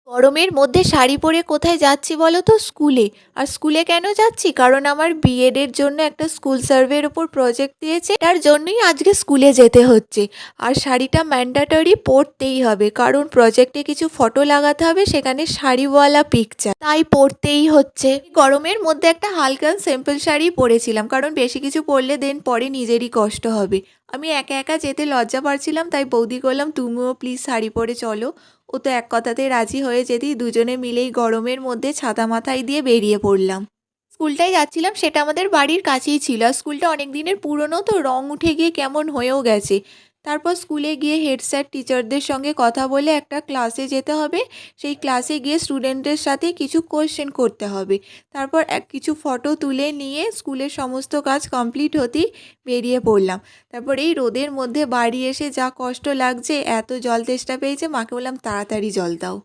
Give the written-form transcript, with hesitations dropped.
গরমের মধ্যে শাড়ি পরে কোথায় যাচ্ছি বলো তো? স্কুলে। আর স্কুলে কেন যাচ্ছি? কারণ আমার বিএডের জন্য একটা স্কুল সার্ভের ওপর প্রজেক্ট দিয়েছে, তার জন্যই আজকে স্কুলে যেতে হচ্ছে। আর শাড়িটা ম্যান্ডেটরি পরতেই হবে, কারণ প্রজেক্টে কিছু ফটো লাগাতে হবে, সেখানে শাড়িওয়ালা পিকচার, তাই পরতেই হচ্ছে। গরমের মধ্যে একটা হালকা সিম্পল শাড়ি পরেছিলাম, কারণ বেশি কিছু পরলে দেন পরে নিজেরই কষ্ট হবে। আমি একা একা যেতে লজ্জা পাচ্ছিলাম, তাই বৌদি বললাম তুমিও প্লিজ শাড়ি পরে চলো। ও তো এক কথাতেই রাজি হয়ে যেতেই দুজনে মিলেই গরমের মধ্যে ছাতা মাথায় দিয়ে বেরিয়ে পড়লাম। স্কুলটায় যাচ্ছিলাম, সেটা আমাদের বাড়ির কাছেই ছিল। আর স্কুলটা অনেক দিনের পুরনো, তো রং উঠে গিয়ে কেমন হয়েও গেছে। তারপর স্কুলে গিয়ে হেড স্যার টিচারদের সঙ্গে কথা বলে একটা ক্লাসে যেতে হবে। সেই ক্লাসে গিয়ে স্টুডেন্টদের সাথে কিছু কোয়েশ্চেন করতে হবে। তারপর কিছু ফটো তুলে নিয়ে স্কুলের সমস্ত কাজ কমপ্লিট হতেই বেরিয়ে পড়লাম। তারপর এই রোদের মধ্যে বাড়ি এসে যা কষ্ট লাগছে, এত জল তেষ্টা পেয়েছে, মাকে বললাম তাড়াতাড়ি জল দাও।